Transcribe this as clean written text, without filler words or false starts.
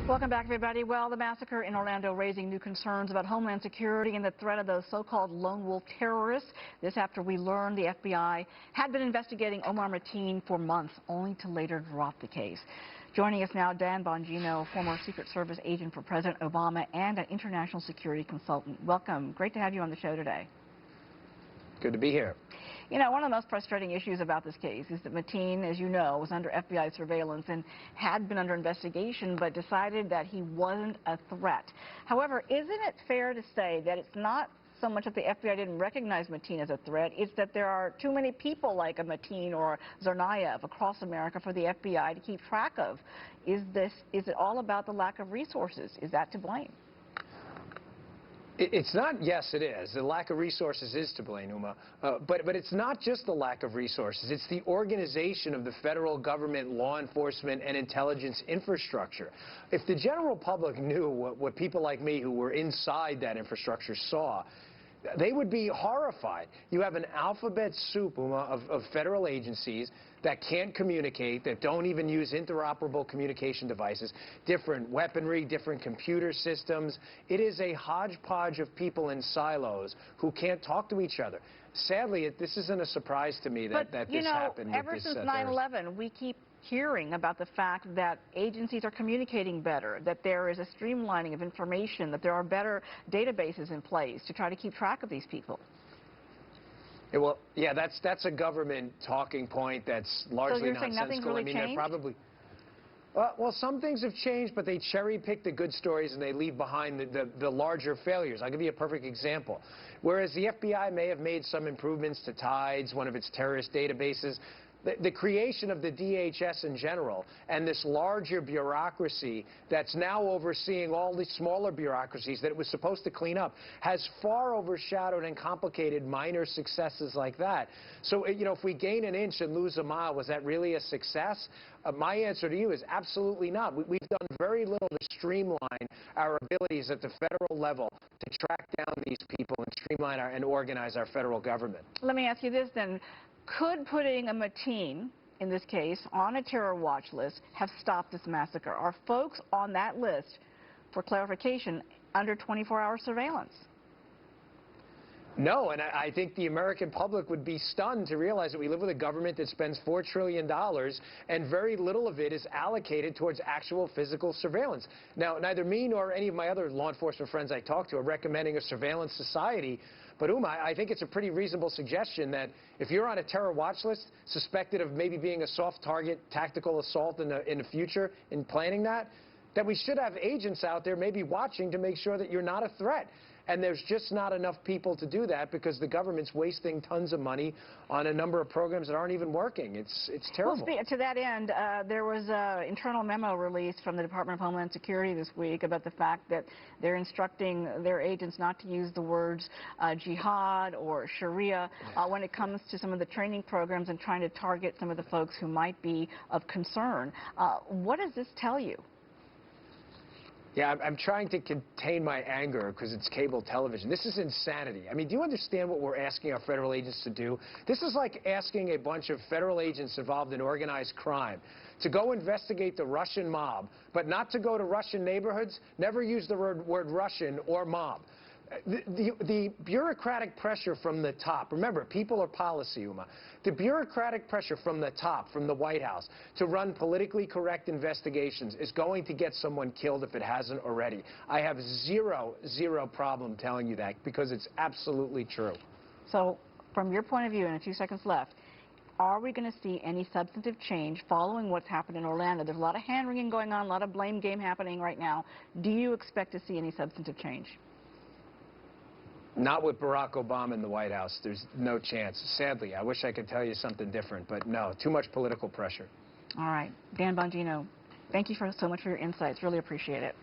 Welcome back, everybody. Well, the massacre in Orlando raising new concerns about Homeland Security and the threat of those so-called lone wolf terrorists. This after we learned the FBI had been investigating Omar Mateen for months, only to later drop the case. Joining us now, Dan Bongino, former Secret Service agent for President Obama and an international security consultant. Welcome. Great to have you on the show today. Good to be here. You know, one of the most frustrating issues about this case is that Mateen, as you know, was under FBI surveillance and had been under investigation, but decided that he wasn't a threat. However, isn't it fair to say that it's not so much that the FBI didn't recognize Mateen as a threat, it's that there are too many people like a Mateen or Tsarnaev across America for the FBI to keep track of? Is it all about the lack of resources? Is that to blame? It's not, yes, it is. The lack of resources is to blame, Uma. But it's not just the lack of resources. It's the organization of the federal government, law enforcement, and intelligence infrastructure. If the general public knew what people like me who were inside that infrastructure saw, they would be horrified. You have an alphabet soup, Uma, of federal agencies that can't communicate, that don't even use interoperable communication devices, different weaponry, different computer systems. It is a hodgepodge of people in silos who can't talk to each other. Sadly, this isn't a surprise to me that this happened. But ever since 9/11, we keep hearing about the fact that agencies are communicating better, that there is a streamlining of information, that there are better databases in place to try to keep track of these people. Yeah, well, yeah, that's a government talking point that's largely nonsensical. So you're saying nothing's really changed? They're probably... Well, some things have changed, but they cherry-pick the good stories and they leave behind the larger failures. I'll give you a perfect example. Whereas the FBI may have made some improvements to TIDES, one of its terrorist databases, the creation of the DHS in general and this larger bureaucracy that's now overseeing all these smaller bureaucracies that it was supposed to clean up has far overshadowed and complicated minor successes like that. So, you know, if we gain an inch and lose a mile, was that really a success? My answer to you is absolutely not. We've done very little to streamline our abilities at the federal level to track down these people and streamline and organize our federal government. Let me ask you this then. Could putting a Mateen, in this case, on a terror watch list have stopped this massacre? Are folks on that list, for clarification, under 24-hour surveillance? No, and I think the American public would be stunned to realize that we live with a government that spends $4 trillion and very little of it is allocated towards actual physical surveillance. Now, neither me nor any of my other law enforcement friends I talk to are recommending a surveillance society, but Uma, I think it's a pretty reasonable suggestion that if you're on a terror watch list, suspected of maybe being a soft target tactical assault in the future in planning that we should have agents out there maybe watching to make sure that you're not a threat. And there's just not enough people to do that because the government's wasting tons of money on a number of programs that aren't even working. It's terrible. Well, to that end, there was an internal memo released from the Department of Homeland Security this week about the fact that they're instructing their agents not to use the words jihad or Sharia when it comes to some of the training programs and trying to target some of the folks who might be of concern. What does this tell you? Yeah, I'm trying to contain my anger because it's cable television. This is insanity. I mean, do you understand what we're asking our federal agents to do? This is like asking a bunch of federal agents involved in organized crime to go investigate the Russian mob, but not to go to Russian neighborhoods, never use the word Russian or mob. The bureaucratic pressure from the top, remember, people are policy, Uma. The bureaucratic pressure from the top, from the White House, to run politically correct investigations is going to get someone killed if it hasn't already. I have zero problem telling you that because it's absolutely true. So, from your point of view, in a few seconds left, are we going to see any substantive change following what's happened in Orlando? There's a lot of hand-wringing going on, a lot of blame game happening right now. Do you expect to see any substantive change? Not with Barack Obama in the White House. There's no chance. Sadly, I wish I could tell you something different, but no, too much political pressure. All right. Dan Bongino, thank you so much for your insights. Really appreciate it.